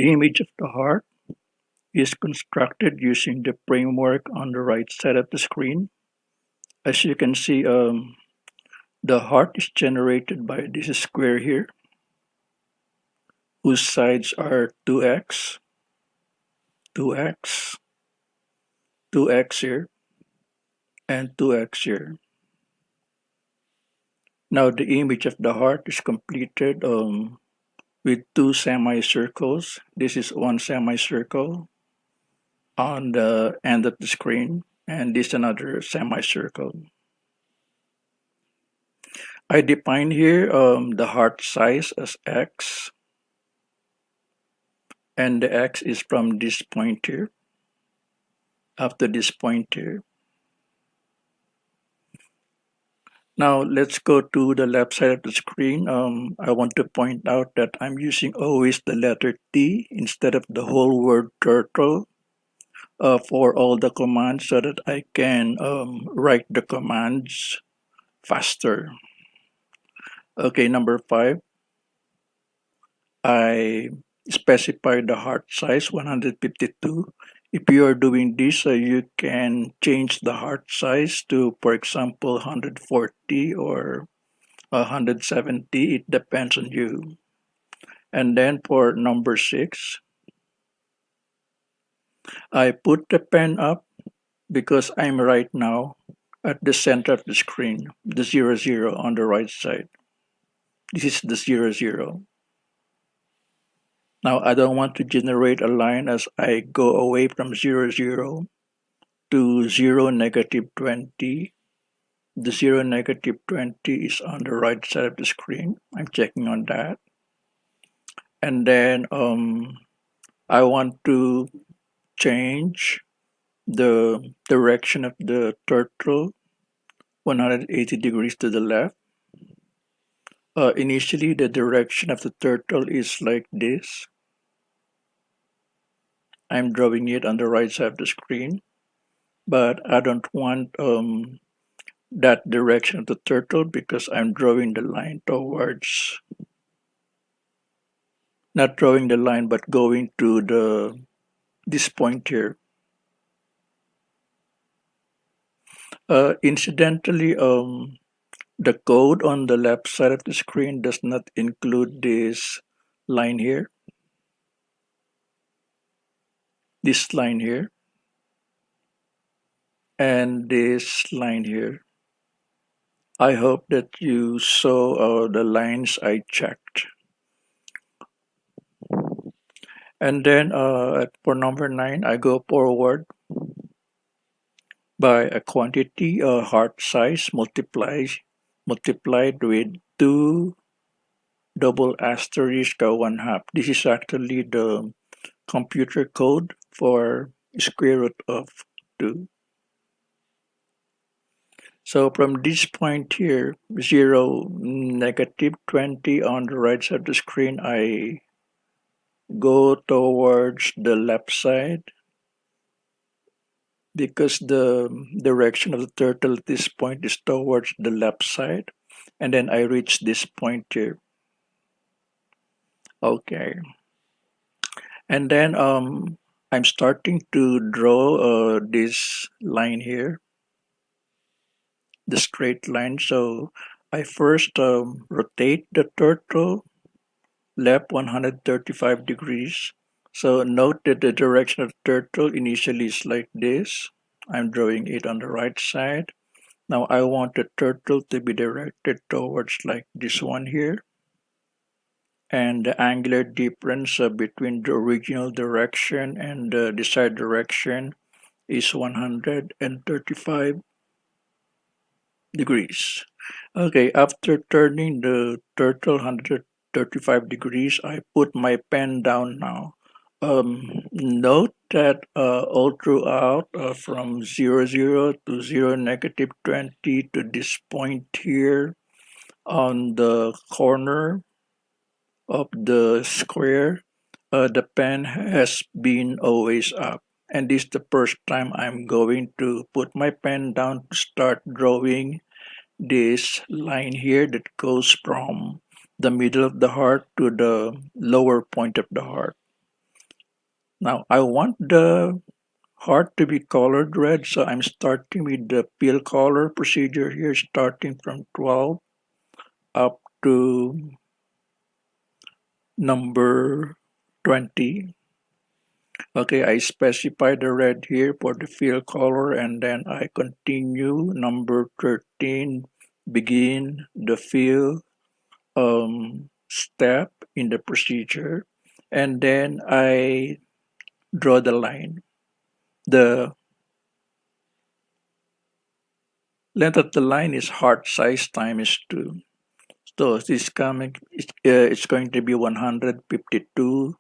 The image of the heart is constructed using the framework on the right side of the screen. As you can see, the heart is generated by this square here, whose sides are 2x, 2x, 2x here, and 2x here. Now the image of the heart is completed with two semicircles. This is one semicircle on the end of the screen, and this another semicircle. I define here the heart size as x, and the x is from this point here up to this point here. Now let's go to the left side of the screen. I want to point out that I'm using always the letter T instead of the whole word turtle for all the commands so that I can write the commands faster. Okay, number 5. I specify the heart size 152. If you are doing this, you can change the heart size to, for example, 140 or 170. It depends on you. And then for number 6, I put the pen up because I'm right now at the center of the screen, the 0, 0 on the right side. This is the 0, 0. Now I don't want to generate a line as I go away from 0, 0 to 0, negative 20. The 0, negative 20 is on the right side of the screen. I'm checking on that. And then I want to change the direction of the turtle 180 degrees to the left. Initially, the direction of the turtle is like this. I'm drawing it on the right side of the screen, but I don't want that direction of the turtle because I'm drawing the line towards, not drawing the line, but going to this point here. Incidentally, the code on the left side of the screen does not include this line here, this line here, and this line here. I hope that you saw the lines I checked. And then for number 9, I go forward by a quantity heart size multiplied with 2 double asterisk 1/2. This is actually the computer code for square root of 2. So from this point here, 0, negative 20 on the right side of the screen, I go towards the left side because the direction of the turtle at this point is towards the left side. And then I reach this point here. Okay. And then I'm starting to draw this line here, the straight line. So I first rotate the turtle left 135 degrees. So note that the direction of the turtle initially is like this. I'm drawing it on the right side. Now I want the turtle to be directed towards like this one here. And the angular difference between the original direction and the desired direction is 135 degrees. Okay, after turning the turtle 135 degrees, I put my pen down now. Note that all throughout from 0, 0 to 0, negative 20 to this point here on the corner of the square, the pen has been always up. And this is the first time I'm going to put my pen down to start drawing this line here that goes from the middle of the heart to the lower point of the heart. Now I want the heart to be colored red, so I'm starting with the fill color procedure here, starting from 12 up to number 20. Okay, I specify the red here for the fill color, and then I continue number 13, begin the fill step in the procedure, and then I draw the line. The length of the line is heart size times 2. So this coming, it's going to be 152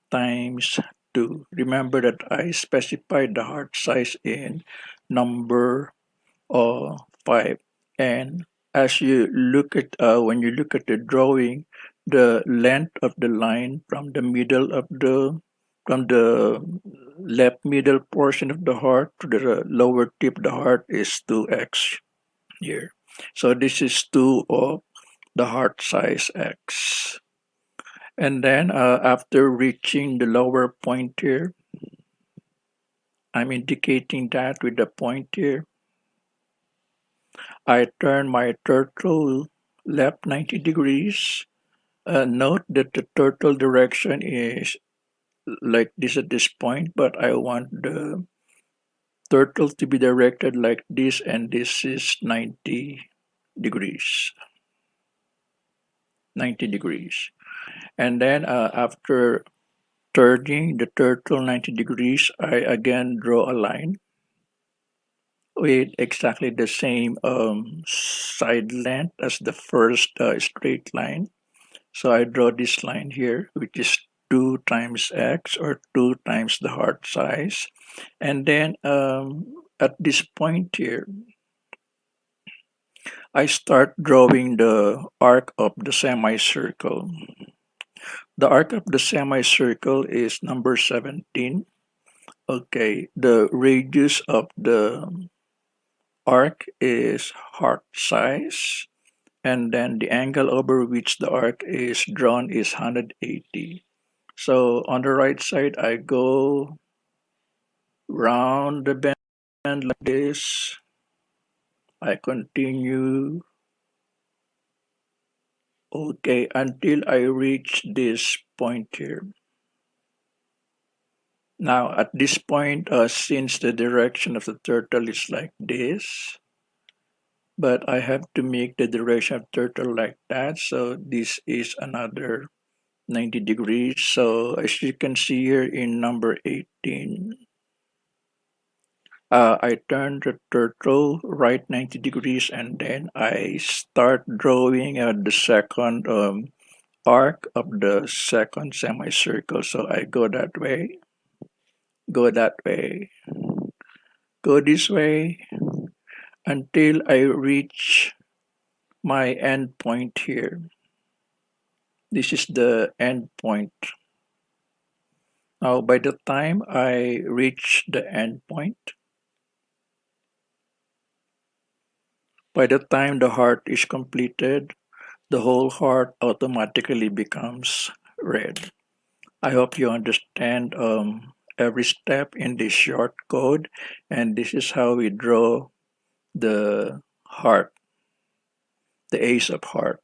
times 2. Remember that I specified the heart size in number 5. And as you look at, when you look at the drawing, the length of the line from the middle of from the left middle portion of the heart to the lower tip of the heart is 2x here. So this is 2 of the heart size x. And then after reaching the lower point here, I'm indicating that with the point here. I turn my turtle left 90 degrees. Note that the turtle direction is like this at this point, but I want the turtle to be directed like this, and this is 90 degrees. 90 degrees. And then after turning the turtle 90 degrees, I again draw a line with exactly the same side length as the first straight line. So I draw this line here, which is 2 times x, or 2 times the heart size. And then at this point here, I start drawing the arc of the semicircle. The arc of the semicircle is number 17. Okay, the radius of the arc is heart size, and then the angle over which the arc is drawn is 180. So on the right side, I go round the bend like this. I continue, okay, until I reach this point here. Now at this point, since the direction of the turtle is like this, but I have to make the direction of turtle like that, so this is another 90 degrees. So as you can see here in number 18, I turn the turtle right 90 degrees, and then I start drawing the second arc of the second semicircle. So I go that way, go that way, go this way until I reach my end point here. This is the end point. Now, by the time I reach the end point, by the time the heart is completed, the whole heart automatically becomes red. I hope you understand every step in this short code, and this is how we draw the heart, the ace of heart.